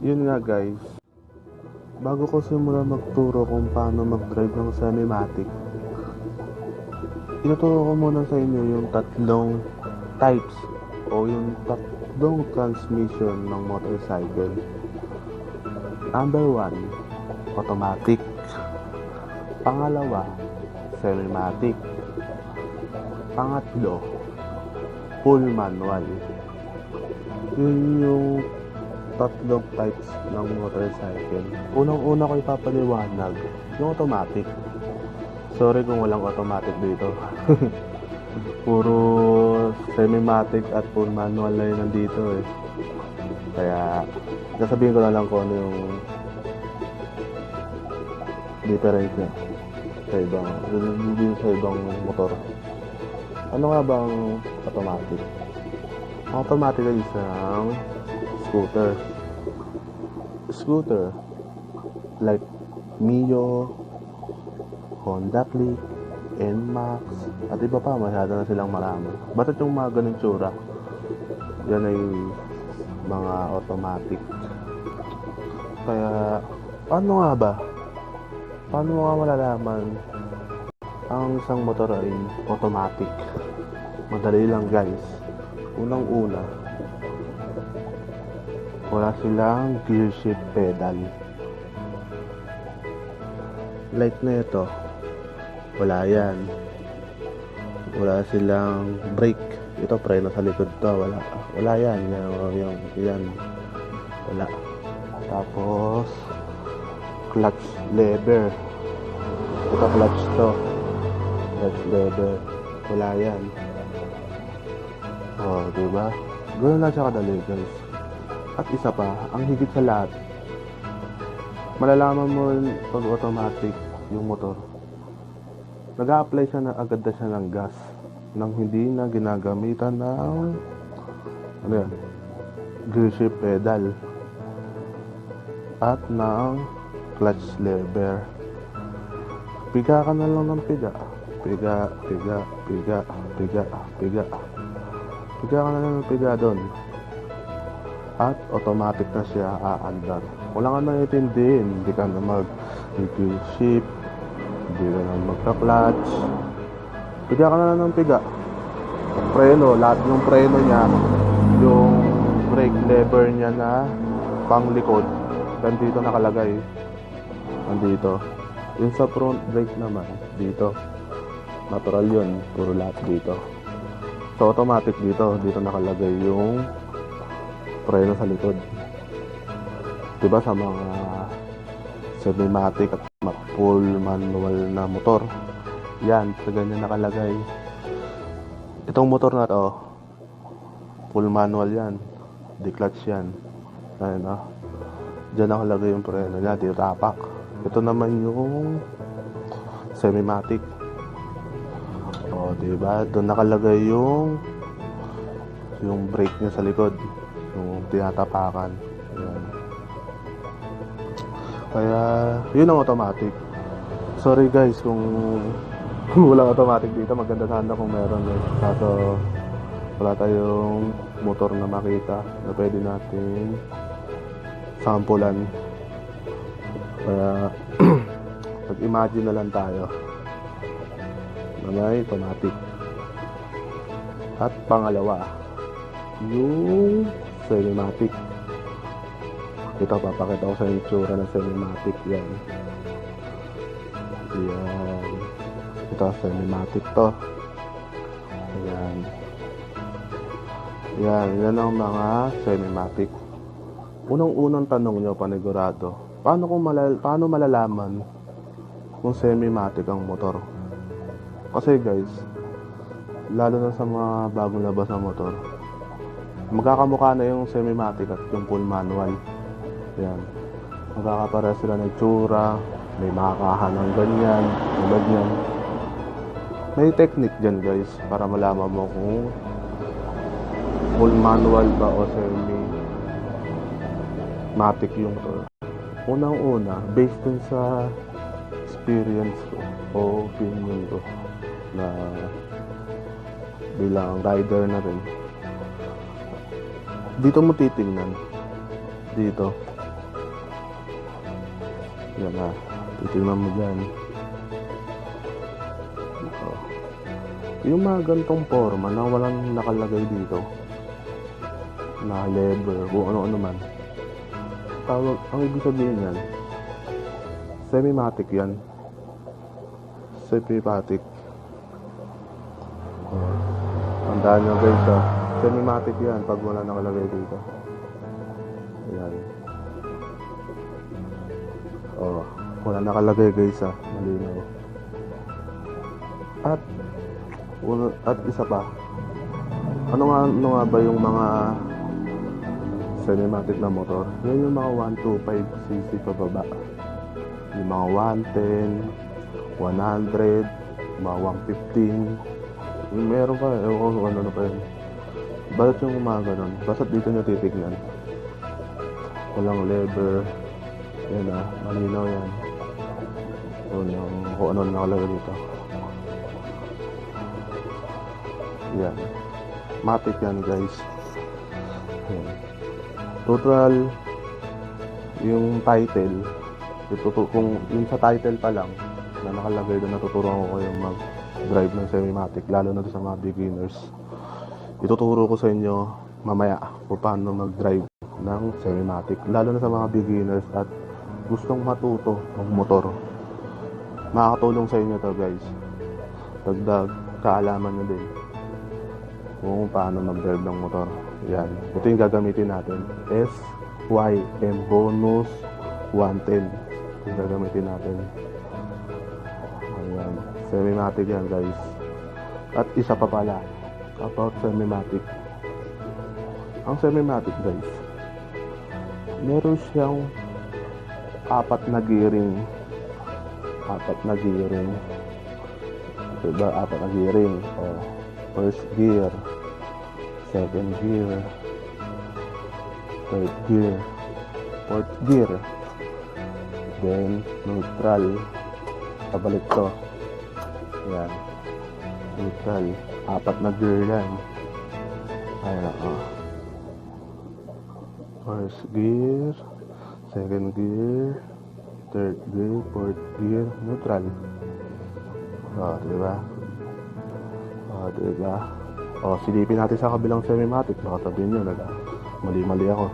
Yun nga guys, bago ko simula magturo kung paano mag-drive ng semi-matic, ituturo ko muna sa inyo yung tatlong types o yung tatlong transmission ng motorcycle. Number 1, automatic. Pangalawa, semi-matic. Pangatlo, full manual. Yun yung tatlong types ng motorcycle. Unang-una ko ipapaliwanag yung automatic. Sorry kung walang automatic dito. Puro semi-matic at full manual na yun nandito eh. Kaya sasabihin ko na lang kung ano yung difference niya sa ibang motor. Ano nga bang automatic? Ang automatic ay isang scooter like Mio, Honda Click, NMAX at iba pa, masyado na silang marami. Basta't yung mga ganun tsura, yan ay mga automatic. Kaya paano nga ba? Paano mo nga malalaman ang isang motor ay automatic? Madali lang guys. Unang-una, wala silang gear shift pedal. Like na ito, wala yan. Wala silang brake. Ito preno sa likod to, wala yan. Yan. Wala. Tapos clutch lever. Ito clutch to. Clutch lever. Wala yan. Oh, diba? Ganoon lang siya kadali guys. At isa pa, ang higit sa lahat, malalaman mo pag automatic yung motor, nag-a-apply siya na agad na siya ng gas nang hindi na ginagamitan ng gear shift pedal at ng clutch lever. Piga ka na lang ng piga ka na lang ng piga doon at automatic na siya aandar. Wala ka nang itindihin, hindi ka na mag-gear shift, hindi ka na magka-clutch, piga ka na lang ng piga. Preno, lahat yung preno niya, yung brake lever niya na pang likod, dito nakalagay, nandito. Yung sa front brake naman, dito, natural yun, puro lahat dito. So automatic dito nakalagay yung preno sa likod. Diba sa mga semi-matic at full manual na motor, yan, sa ganyan nakalagay. Itong motor na to, full manual yan, di clutch yan. Ayun o, dyan nakalagay yung preno niya, di tapak. Ito naman yung semi-matic. O diba, doon nakalagay yung brake niya sa likod, yung tinatapakan. Yan. Kaya yun ang automatic. Sorry guys kung walang automatic dito, maganda sana kung meron eh. Kaso wala tayong motor na makita na pwede natin sampulan. Kaya mag-imagine na lang tayo na may automatic. At pangalawa, yung semi-matic. Ito, papakita ko sa yung itsura ng semi-matic. Yan. Ito, semi-matic to. Yan ang mga semi-matic. Unang-unang tanong nyo, panigurado, paano malalaman kung semi-matic ang motor? Kasi guys, lalo na sa mga bagong labas na motor, magkakamukha na yung semi-matic at yung full manual. Yan. Magkakapara sila ng tsura, may makakahan ng ganyan. May technique dyan guys, para malaman mo kung full manual ba o semi-matic yung motor. Unang-una, based dun sa experience ko o opinion ko na bilang rider na rin, dito mo titingnan dito. Yan na. Titignan mo dyan. Oh. Yung mga gantong forma na walang nakalagay dito na lever o ano-ano man, tawag, ang ibig sabihin yan, semi-matic yan. Semi-matic. Tandaan nyo guys ha, semi-matic yan pag wala nakalagay dito. Ayan. Oh, wala nakalagay guys ha, malinaw. At isa pa, ano nga ba yung mga semi-matic na motor? Yan yung mga 125cc pababa. Yung mga 110, 100, mga 115. Yung meron pa, ewan ko ano na pa yun. Balat yung mga ganun. Basta dito nyo titignan. Walang lever. Yan ah, malinaw yan. Kung ano nakalagay dito. Yan. Matic yan guys. Yan. Total, yung title, kung yung sa title pa lang na nakalagay doon, natuturuan ko kayong mag-drive ng semi-matic, lalo na sa mga beginners. Ituturo ko sa inyo mamaya kung paano mag-drive ng semi-matic, lalo na sa mga beginners at gustong matuto ng motor. Makakatulong sa inyo to guys. Dagdag kaalaman nyo din kung paano mag-drive ng motor. Yan. Ito yung gagamitin natin. SYM bonus 110. Ito yung gagamitin natin. Ayan. Semi-matic yan guys. At isa pa pala about semi-matic. Ang semi-matic guys, meron siyang apat na gearing. Diba? Apat na gearing. Oh. First gear, second gear, third gear, fourth gear, then neutral. Pabalik to. Yan. Neutral. Apat na gear yan. Ayan ako. First gear, second gear, third gear, fourth gear, neutral. Diba? Diba? Silipin natin sa kabilang semi-matic. Baka sabihin nyo, mali-mali ako.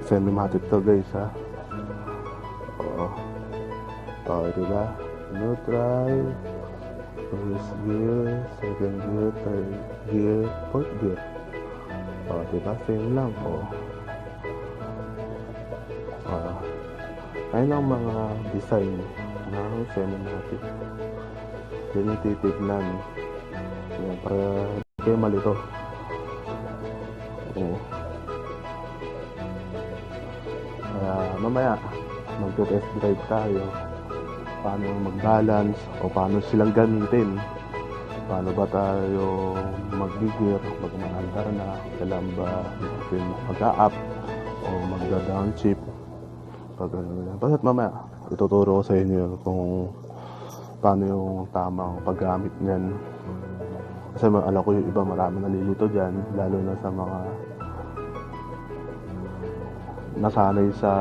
Semi-matic to guys ha. Diba? Neutral, first gear, second gear, third gear, fourth gear. Diba? Same lang. Ayun ang mga design ng semi-matic. Yan yung titignan. Yan, para hindi kayo malito. Kaya mamaya mag-test drive tayo. Paano mag-balance o paano silang gamitin. Paano ba tayo mag-gear, mag-maandar na, kailan ba mag-up o mag-downshift. Basta't mamaya ituturo ko sa inyo kung paano yung tamang paggamit niyan. Kasi alam ko yung iba marami nalilito dyan, lalo na sa mga nasanay sa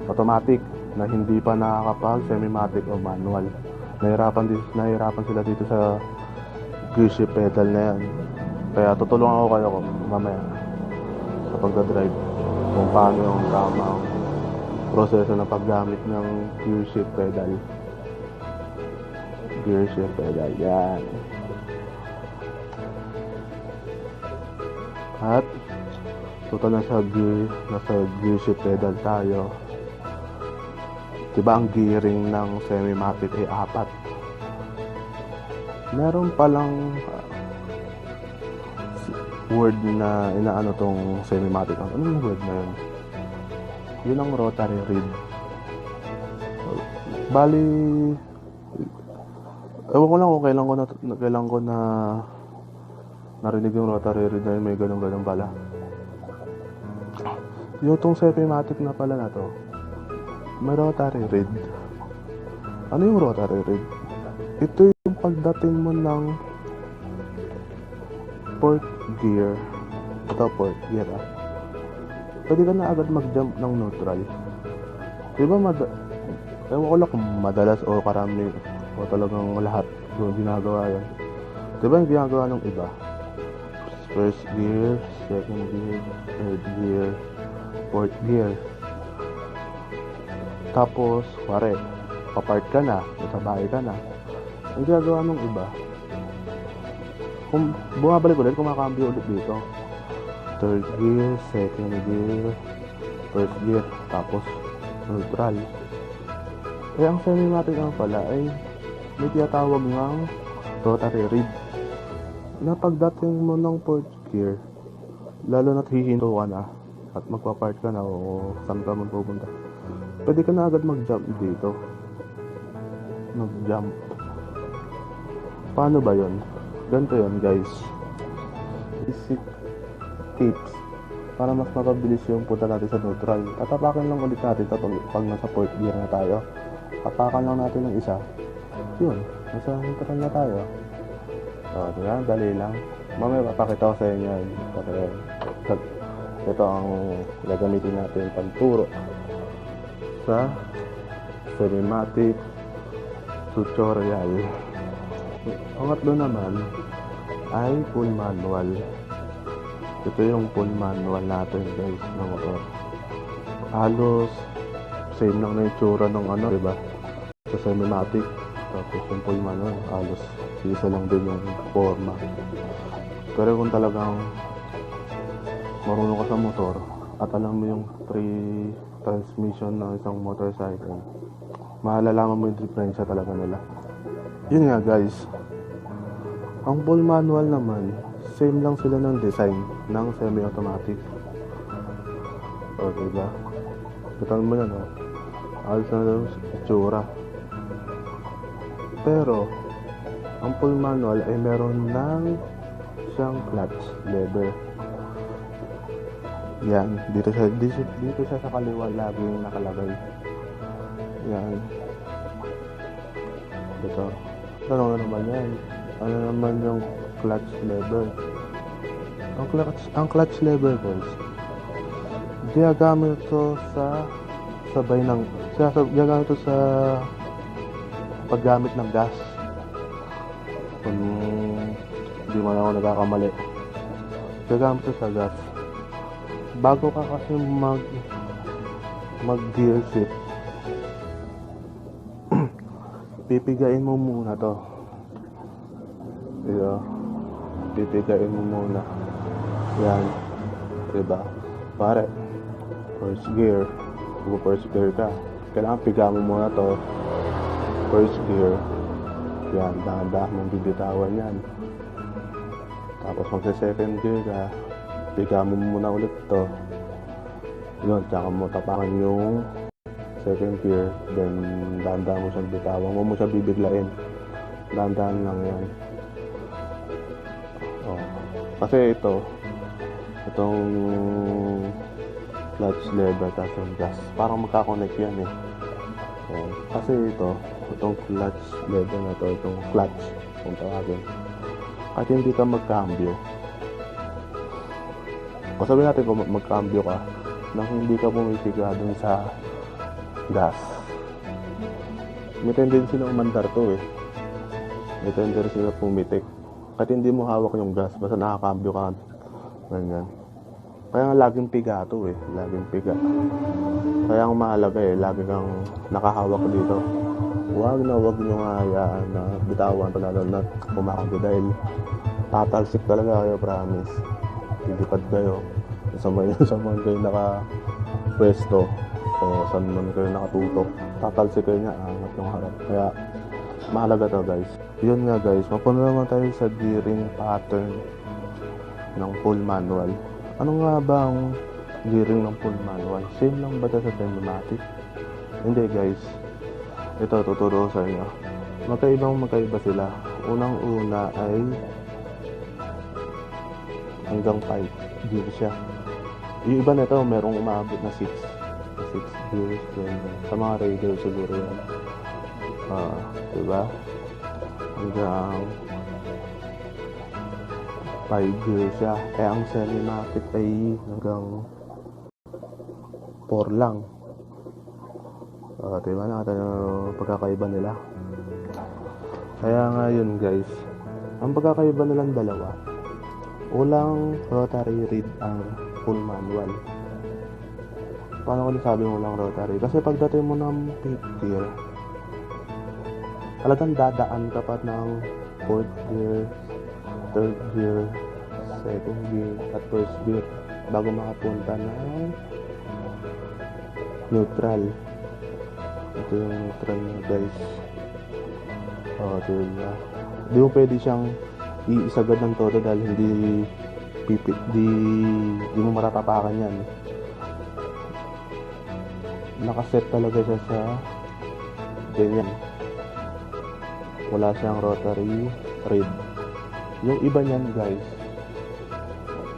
automatic na hindi pa nakakapag semi-matic o manual. Nahirapan sila dito sa gear shift pedal na yan. Kaya tutulungan ko kayo mamaya sa pagdadrive kung paano yung tamang proseso ng paggamit ng gear shift pedal. Gear shift pedal, yan. At total nasa gear shift pedal tayo. Diba ang gearing ng semi-matic ay 4. Meron palang word na inaano tong semi-matic. Ano yung word na yun? Yun ang rotary reed. Bali, ewan ko lang kung kailan ko na narinig yung rotary reed na yun, may ganun pala. Yung tong semi-matic na pala na to, may rotary reed. Ano yung rotary reed? Ito yung pagdating mo ng fourth gear, Ito, fourth gear pwede ka na agad mag-jump ng neutral. Diba ewan ko lang kung madalas o karami o talagang lahat doon ginagawa yan. Diba yung ginagawa ng iba? First gear, second gear, third gear, fourth gear. Tapos, pare, papart ka na, nasa bahay ka na. Ang ginagawa ng iba, kung bumabalik ulit, kumakambyo ulit dito. Third gear, second gear, first gear, tapos neutral. Ang semi-matic nga pala ay may tinatawag ng rotary reed. Na pagdating mo ng fourth gear, lalo na't hihinto ka na at magpa-park ka na o saan ka man pupunta, pwede ka na agad mag-jump dito. Mag-jump. Paano ba yun? Ganito yun, guys. Basic tips para mas mapabilis yung punta natin sa neutral. Tatapakan lang ulit natin ito pag nasa fourth gear na tayo. Tapakan lang natin ng isa. Yun, nasa neutral na tayo. So, diba? Dali lang. Mamaya papakita ko sa inyo yun. Kasi ito ang gagamitin natin panturo sa cinematic tutorial. Ang atlo naman ay full manual. Ito yung full manual natin, guys, na motor. Halos same lang na yung tsura ng diba? Sa cinematic. Tapos yung full manual, halos isa lang din yung forma. Pero kung talagang marunong ka sa motor at alam mo yung free transmission ng isang motorcycle, malalaman mo yung diferensya talaga nila. Yun nga, guys, ang full manual naman, same lang sila ng design ng semi-automatic. O, diba? Kitaan mo yan, alas na lang itsura. Pero ang full manual ay meron ng siyang clutch lever. Yan, dito siya sa kaliwa laging nakalagay. Yan. Dito. Ano naman yan? Ano naman yung clutch lever? Ang clutch lever, guys, ginagamit ito sa ginagamit ito sa paggamit ng gas. Kung hindi man ako nagkakamali, gagamit ito sa gas. Bago ka kasi mag gear shift, pipigain mo muna to. Diba? Pipigain mo muna. Yan. Diba? Pare, first gear. Kung first gear ka, kailangan piga mo muna to. First gear. Yan, dahan-dahan mong bibitawan yan. Tapos magsa-second gear ka, piga mo muna ulit to. Yun, tsaka mo tapakan yung second gear. Then, dahan-dahan mo siyang bitawan. Huwag mo siya bibiglain. Dahan-dahan lang yan. Kasi itong clutch lever tapos yung gas, parang magkakonect yan kasi itong clutch lever na to, itong clutch kung tawagin, at hindi ka magkambyo, o sabihin natin kung magkambyo ka nang hindi ka pumipiga dun sa gas, may tendency na umandar to may tendency na pumitik kahit hindi mo hawak yung gas, basta nakakambyo ka ganyan. Kaya nga laging piga to laging piga. Kaya ang mahalaga lagi kang nakahawak dito. Huwag nyo nga hayaan na bitawan pa, lalo na kumakambyo, dahil tatalsik talaga kayo, promise. Lilipad kayo sa man kayo nakapwesto o saan man kayo nakatutok, tatalsik kayo niya, angat yung harap. Kaya mahalaga to, guys. Yun nga, guys, mapunta naman tayo sa gearing pattern ng full manual. Ano nga ba ang gearing ng full manual? Same lang ba ito sa cinematic? Hindi, guys. Ito, tuturo sa inyo. Magkaiba sila. Unang-una ay hanggang 5 gear siya. Yung iba nito, merong umaabot na 6 gears. Sa mga raider siguro yan. Diba? Hanggang 5 gear siya. Ang semi-matic ay hanggang 4 lang. Diba nakita nyo pagkakaiba nila? Kaya nga yun guys, ang pagkakaiba nilang dalawa, ulang rotary reed ang full manual. Paano ko nasabi mo lang rotary? Kasi pagdating mo ng 5th gear, talagang dadaan ka pa ng 4th gear, 3rd gear, 2nd gear, at 1st gear bago makapunta ng neutral. Ito yung neutral na guys. Diba? Di mo pwede siyang iisagad ng todo dahil di mo matatapakan yan. Nakaset talaga siya sa ganyan. Wala siyang rotary reed. Yung iba niyan guys,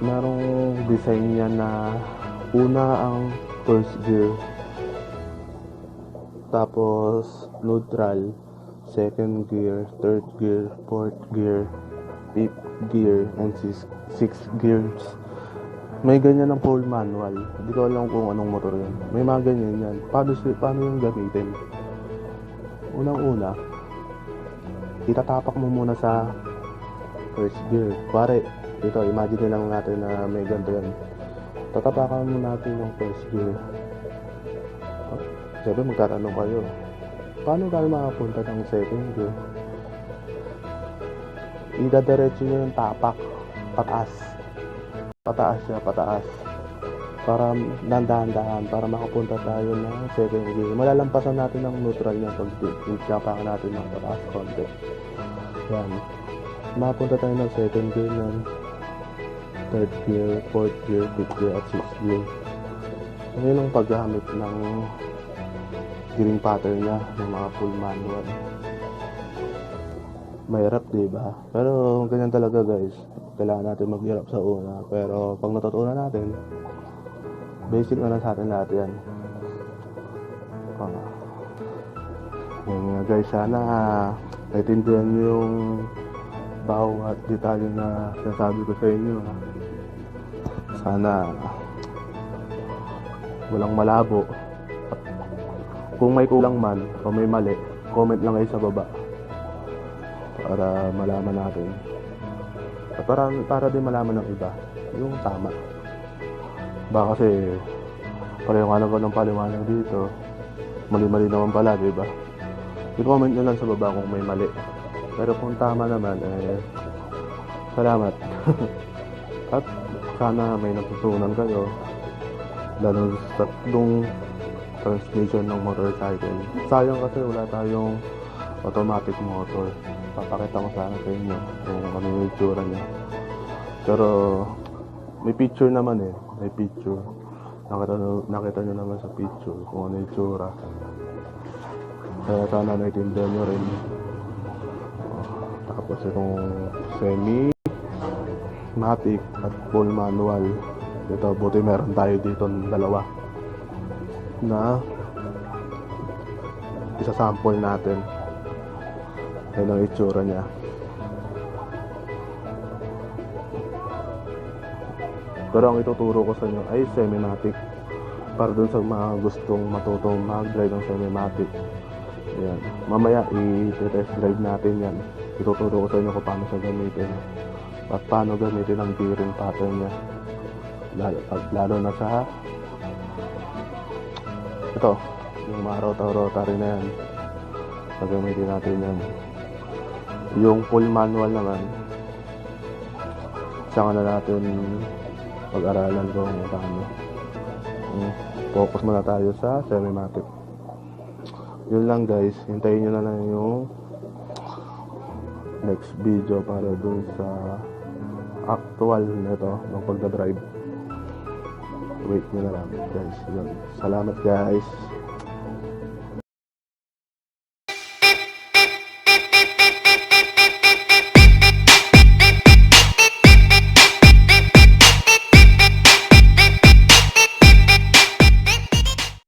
merong design niya na una ang first gear, tapos neutral, second gear, third gear, fourth gear, fifth gear, and sixth gears. May ganyan ng full manual. Hindi ko alam kung anong motor yun. May mga ganyan yan. Paano yung gamitin? Unang-una, itatapak mo muna sa first gear. Pare, dito, imagine lang natin na may ganito yan. Tatapakan mo natin yung first gear. Sabi, magtatanong kayo, paano tayo makapunta ng second gear? Idadiretso niya yung tapak pataas. Pataas siya, pataas. Para dahan-dahan, para makapunta tayo ng second gear. Malalampasan natin ng neutral niya pag tinapakan natin ng pataas konti. Yan. Makapunta tayo ng second gear ng third gear, fourth gear, fifth gear, at sixth gear. Ngayon ang paggamit ng gearing pattern niya ng mga full manual. Mahirap, diba? Pero ganyan talaga guys. Kailangan natin maghirap sa una. Pero pag natutunan natin, basic na lang sa atin lahat yan. Yan nga guys, sana naiintindihan nyo yung bawat detalye na sinasabi ko sa inyo. Sana walang malabo. Kung may kulang man o may mali, comment lang kayo sa baba para malaman natin. At para din malaman ng iba yung tama. Baka kasi paliwanag ko ng paliwanag dito, mali-mali naman pala, diba? I-comment nyo lang sa baba kung may mali. Pero kung tama naman, salamat. At sana may natutunan kayo, lalo sa tatlong transmission ng motorcycle. Sayang kasi wala tayong automatic motor. Papakita ko sana sa inyo kung ano yung itsura niya. Pero may picture naman may picture. Nakita nyo naman sa picture kung ano yung itsura. Kaya sana naiintindihan nyo rin. Tapos itong semi-matic at full manual. Ito, buti meron tayo dito ng dalawa na isa-sample natin. Yan ang itsura niya. Pero ang ituturo ko sa inyo ay semi-matic, para dun sa mga gustong matutong mag-drive ng semi-matic. Ayan. Mamaya i-test drive natin yan. Ituturo ko sa inyo kung paano siya gamitin at paano gamitin ang gearing pattern niya, lalo na sa ito, yung mga rotary na yan. Gagamitin natin yan. Yung full manual naman, saka na natin pag-aralan kung paano. Focus muna tayo sa semi-matic. Yun lang guys, hintayin nyo na lang yung next video para dun sa actual nito ng pagdadrive. Wait nyo na lang guys. Yun. Salamat guys.